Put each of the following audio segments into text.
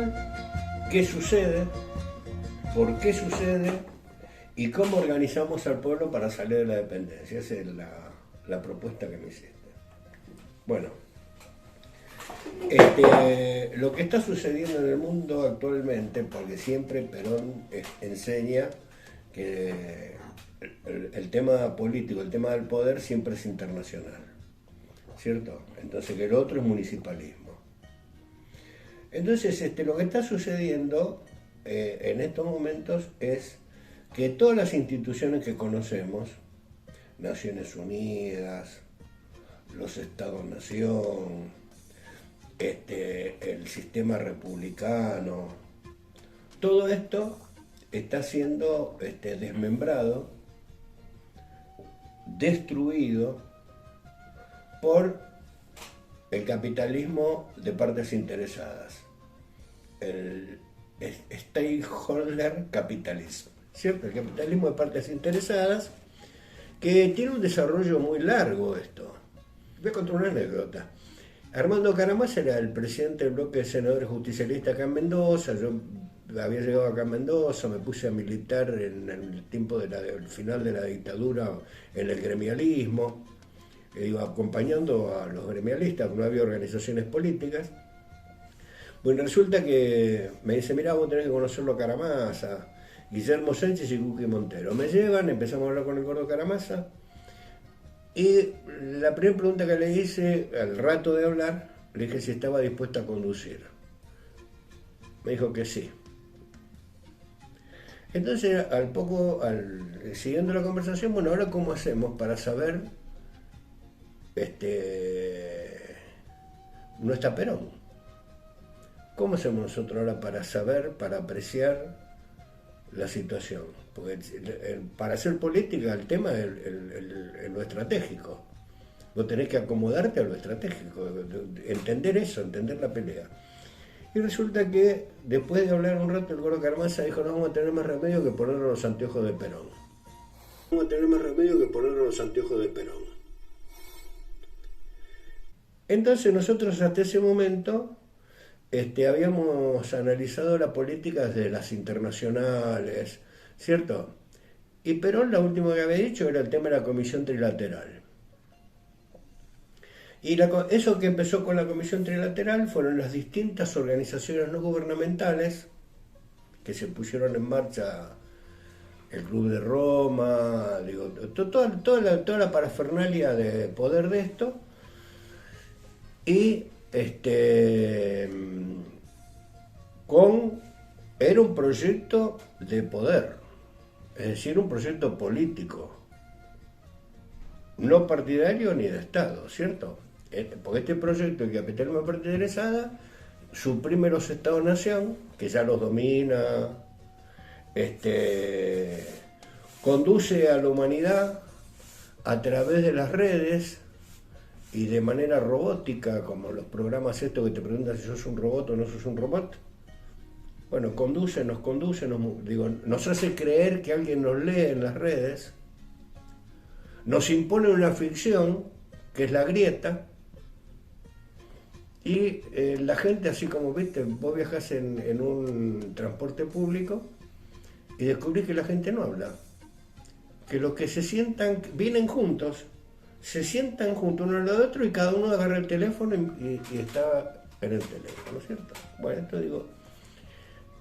cuestión, ¿qué sucede? ¿Por qué sucede? ¿Y cómo organizamos al pueblo para salir de la dependencia? Esa es la propuesta que me hiciste. Bueno, lo que está sucediendo en el mundo actualmente, porque siempre Perón enseña que el tema político, el tema del poder siempre es internacional, ¿cierto? Entonces que el otro es municipalismo. Entonces lo que está sucediendo en estos momentos es que todas las instituciones que conocemos, Naciones Unidas, los Estados-Nación, el sistema republicano, todo esto está siendo desmembrado, destruido por el capitalismo de partes interesadas, el stakeholder capitalism, ¿cierto? El capitalismo de partes interesadas, que tiene un desarrollo muy largo esto. Voy a contar una anécdota. Armando Caramasa era el presidente del bloque de senadores justicialistas acá en Mendoza. Yo había llegado acá en Mendoza, me puse a militar en el tiempo del final de la dictadura en el gremialismo. Iba acompañando a los gremialistas, no había organizaciones políticas. Bueno, resulta que me dice, mirá, vos tenés que conocerlo a Caramasa, Guillermo Sánchez y Cuqui Montero. Me llevan, empezamos a hablar con el gordo Caramasa, y la primera pregunta que le hice, al rato de hablar, le dije si estaba dispuesto a conducir. Me dijo que sí. Entonces, siguiendo la conversación, bueno, ahora cómo hacemos para saber, no está Perón. ¿Cómo hacemos nosotros ahora para saber, para apreciar la situación? Porque para hacer política el tema es lo estratégico. Vos tenés que acomodarte a lo estratégico, entender eso, entender la pelea. Y resulta que después de hablar un rato el gordo Caramasa dijo, no vamos a tener más remedio que ponernos los anteojos de Perón. Vamos a tener más remedio que ponernos los anteojos de Perón. Entonces nosotros hasta ese momento habíamos analizado la política desde las internacionales, ¿cierto? Y Perón lo último que había dicho era el tema de la Comisión Trilateral. Y eso que empezó con la Comisión Trilateral fueron las distintas organizaciones no gubernamentales que se pusieron en marcha, el Club de Roma, digo, toda la parafernalia de poder de esto, y era un proyecto de poder, es decir, un proyecto político, no partidario ni de Estado, ¿cierto? Porque este proyecto de capitalismo de parte interesada suprime los Estados-nación, que ya los domina, conduce a la humanidad a través de las redes y de manera robótica, como los programas estos que te preguntan si sos un robot o no sos un robot. Bueno, nos hace creer que alguien nos lee en las redes, nos impone una ficción, que es la grieta, y la gente, así como viste, vos viajás en un transporte público y descubrís que la gente no habla, que los que se sientan, vienen juntos, se sientan juntos uno al lado de otro y cada uno agarra el teléfono y está en el teléfono, ¿cierto? Bueno,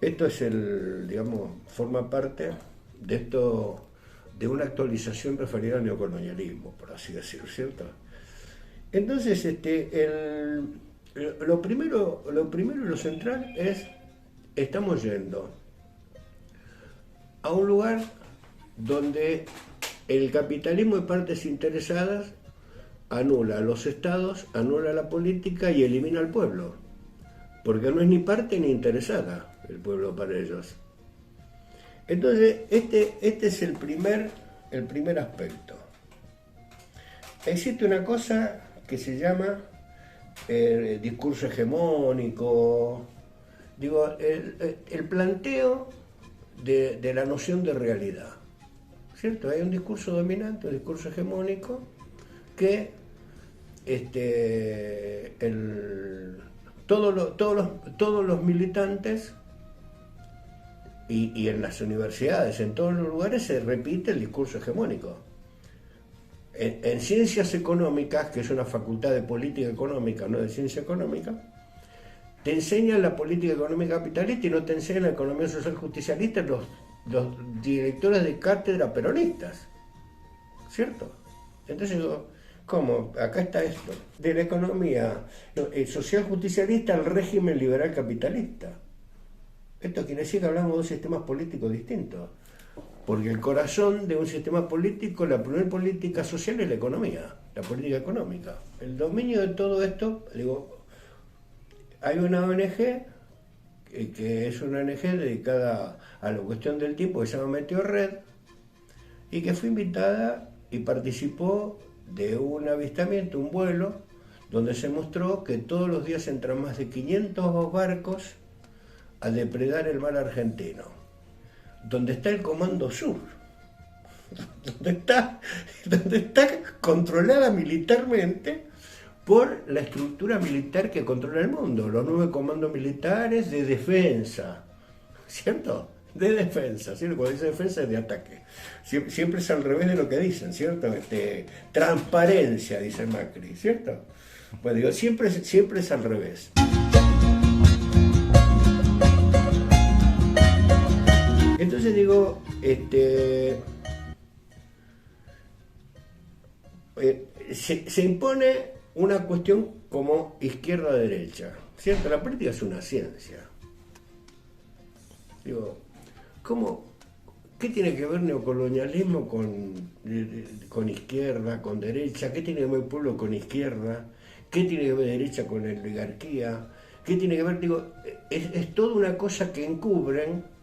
esto es forma parte de esto, de una actualización referida al neocolonialismo, por así decirlo, ¿cierto? Entonces, lo primero y lo central es, estamos yendo a un lugar donde el capitalismo de partes interesadas anula a los estados, anula la política y elimina al pueblo, porque no es ni parte ni interesada el pueblo para ellos. Entonces, este es el primer aspecto. Existe una cosa que se llama discurso hegemónico, el planteo de la noción de realidad, ¿cierto? Hay un discurso dominante, un discurso hegemónico, que todos los militantes y en las universidades, en todos los lugares se repite el discurso hegemónico. En ciencias económicas, que es una facultad de política económica, no de ciencia económica, te enseñan la política económica capitalista y no te enseñan la economía social justicialista los directores de cátedra peronistas, ¿cierto? Entonces digo, ¿cómo? Acá está esto, de la economía social justicialista al régimen liberal capitalista. Esto quiere decir que hablamos de dos sistemas políticos distintos, porque el corazón de un sistema político, la primera política social es la economía, la política económica. El dominio de todo esto, digo, hay una ONG que es una ONG dedicada a la cuestión del tiempo que se llama Meteorred y que fue invitada y participó de un avistamiento, un vuelo, donde se mostró que todos los días entran más de 500 barcos a depredar el mar argentino, donde está el Comando Sur, donde está controlada militarmente por la estructura militar que controla el mundo, los 9 comandos militares de defensa, ¿cierto? De defensa, ¿cierto? Cuando dice defensa es de ataque. Siempre es al revés de lo que dicen, ¿cierto? Transparencia, dice Macri, ¿cierto? Pues digo, siempre es al revés. Entonces digo, se impone una cuestión como izquierda-derecha, ¿cierto? La política es una ciencia. Digo, ¿qué tiene que ver neocolonialismo con izquierda, con derecha? ¿Qué tiene que ver el pueblo con izquierda? ¿Qué tiene que ver derecha con la oligarquía? ¿Qué tiene que ver? Digo, es toda una cosa que encubren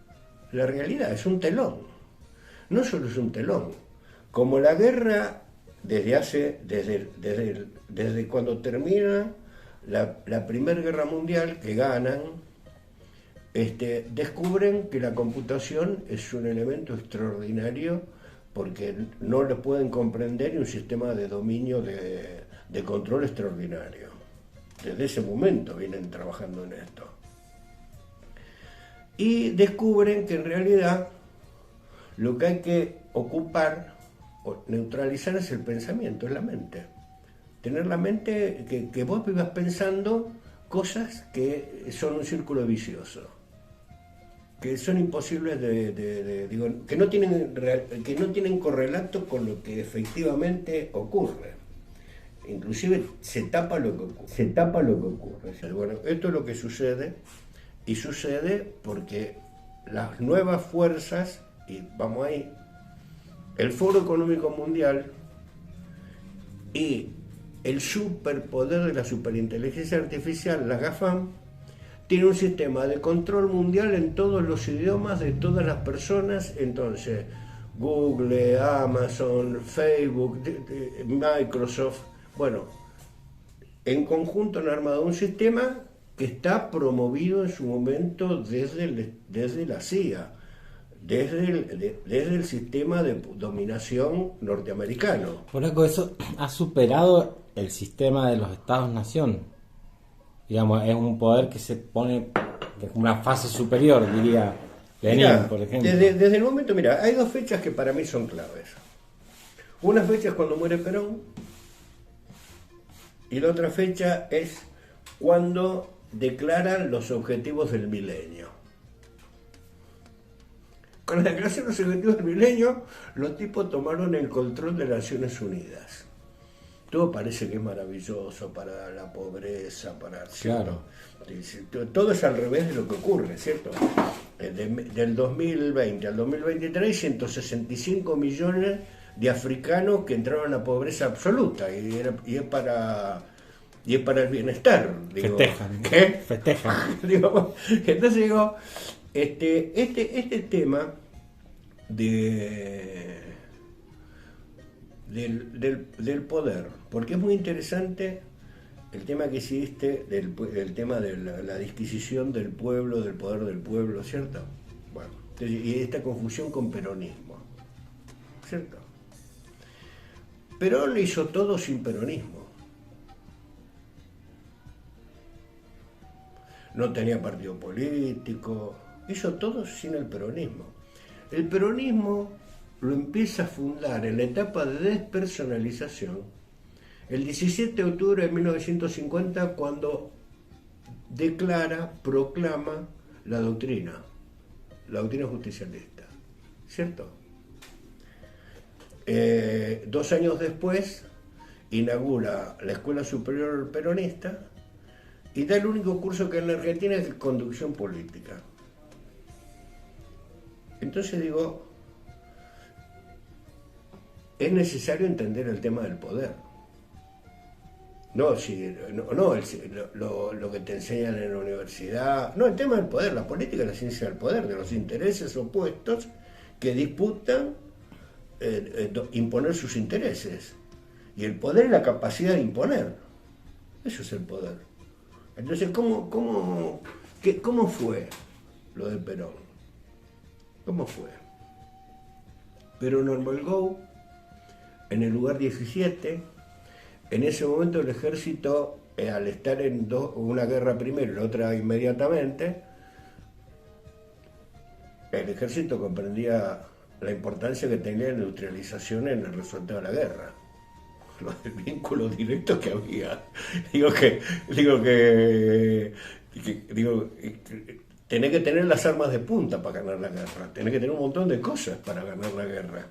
la realidad, es un telón. No solo es un telón. Como la guerra desde cuando termina la Primera Guerra Mundial, que ganan, descubren que la computación es un elemento extraordinario porque no lo pueden comprender y un sistema de dominio de control extraordinario. Desde ese momento vienen trabajando en esto. Y descubren que en realidad lo que hay que ocupar o neutralizar es el pensamiento, es la mente. Tener la mente, que vos vivas pensando cosas que son un círculo vicioso, que son imposibles digo, que no tienen correlato con lo que efectivamente ocurre. Inclusive se tapa lo que ocurre. Bueno, esto es lo que sucede, y sucede porque las nuevas fuerzas, y vamos ahí, el Foro Económico Mundial y el superpoder de la superinteligencia artificial, la GAFAM, tiene un sistema de control mundial en todos los idiomas de todas las personas. Entonces, Google, Amazon, Facebook, Microsoft, bueno, en conjunto han armado un sistema que está promovido en su momento desde la CIA, desde el sistema de dominación norteamericano. Por eso ha superado el sistema de los Estados-nación. Digamos, es un poder que se pone en una fase superior, diría Lenin, Mirá, por ejemplo. Desde el momento, mira, hay dos fechas que para mí son claves. Una fecha es cuando muere Perón, y la otra fecha es cuando declaran los objetivos del milenio. Con la declaración de los objetivos del milenio, los tipos tomaron el control de las Naciones Unidas. Todo parece que es maravilloso para la pobreza, ¿cierto? Claro. Todo es al revés de lo que ocurre, ¿cierto? Del 2020 al 2023 hay 165 millones de africanos que entraron a la pobreza absoluta y es para el bienestar. Digo. Festejan. ¿Qué? Festejan. Entonces digo, este tema del poder, porque es muy interesante el tema que hiciste del tema de la disquisición del pueblo, del poder del pueblo, ¿cierto? Bueno, y esta confusión con peronismo, ¿cierto? Perón hizo todo sin peronismo. no tenía partido político, hizo todo sin el peronismo. El peronismo lo empieza a fundar en la etapa de despersonalización el 17 de octubre de 1950, cuando proclama la doctrina justicialista, ¿cierto? 2 años después inaugura la Escuela Superior Peronista y da el único curso que hay en la Argentina, es conducción política. Entonces digo, es necesario entender el tema del poder. Lo que te enseñan en la universidad. No, el tema del poder, la política es la ciencia del poder, de los intereses opuestos que disputan imponer sus intereses. Y el poder es la capacidad de imponer. Eso es el poder. Entonces, ¿cómo fue lo de Perón? ¿Cómo fue? Perón promulgó en el lugar 17. En ese momento el ejército, al estar en una guerra primero y la otra inmediatamente, el ejército comprendía la importancia que tenía la industrialización en el resultado de la guerra. El vínculo directo que había. Tenés que tener las armas de punta para ganar la guerra, tenés que tener un montón de cosas para ganar la guerra.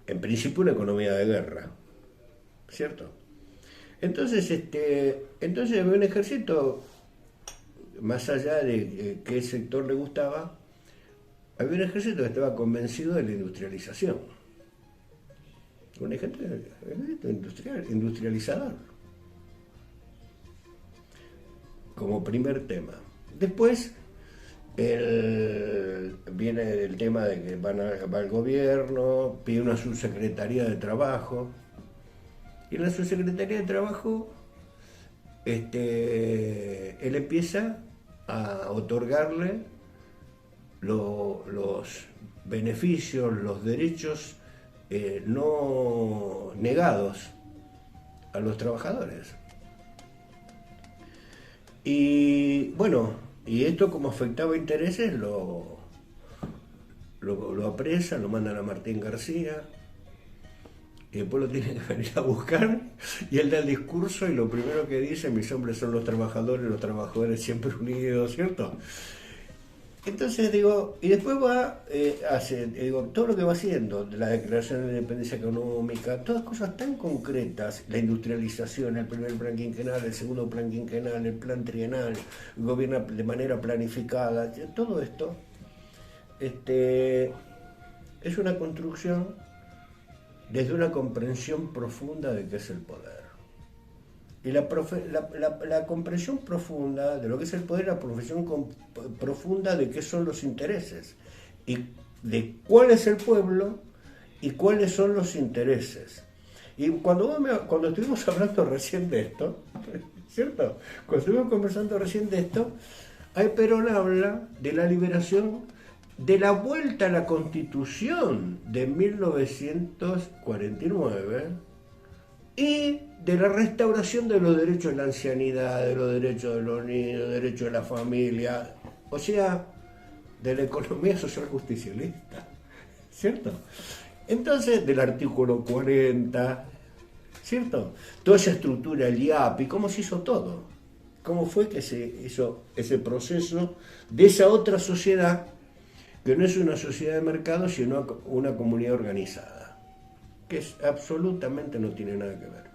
En principio una economía de guerra, ¿cierto? Entonces había un ejército, más allá de qué sector le gustaba, había un ejército que estaba convencido de la industrialización. Un ejército industrializador. Como primer tema. Después viene el tema de que va al gobierno, pide una subsecretaría de trabajo, y en la subsecretaría de trabajo él empieza a otorgarle los beneficios, los derechos no negados a los trabajadores. Y bueno, y esto como afectaba intereses, lo apresan, lo mandan a Martín García, y después lo tienen que venir a buscar, y él da el discurso y lo primero que dice: mis hombres son los trabajadores siempre unidos, ¿cierto? Entonces digo, y después hace todo lo que va haciendo, la Declaración de Independencia Económica, todas cosas tan concretas, la industrialización, el primer plan quinquenal, el segundo plan quinquenal, el plan trienal, gobierna de manera planificada, todo esto es una construcción desde una comprensión profunda de qué es el poder. Y la comprensión profunda de lo que es el poder, la profesión profunda de qué son los intereses, y de cuál es el pueblo y cuáles son los intereses. Y cuando estuvimos hablando recién de esto, ¿cierto? Cuando estuvimos conversando recién de esto, ahí Perón habla de la liberación, de la vuelta a la Constitución de 1949 y de la restauración de los derechos de la ancianidad, de los derechos de los niños, de derechos de la familia, o sea, de la economía social justicialista, ¿cierto? Entonces, del artículo 40, ¿cierto? Toda esa estructura, el IAPI, ¿cómo se hizo todo? ¿Cómo fue que se hizo ese proceso de esa otra sociedad, que no es una sociedad de mercado, sino una comunidad organizada, que absolutamente no tiene nada que ver?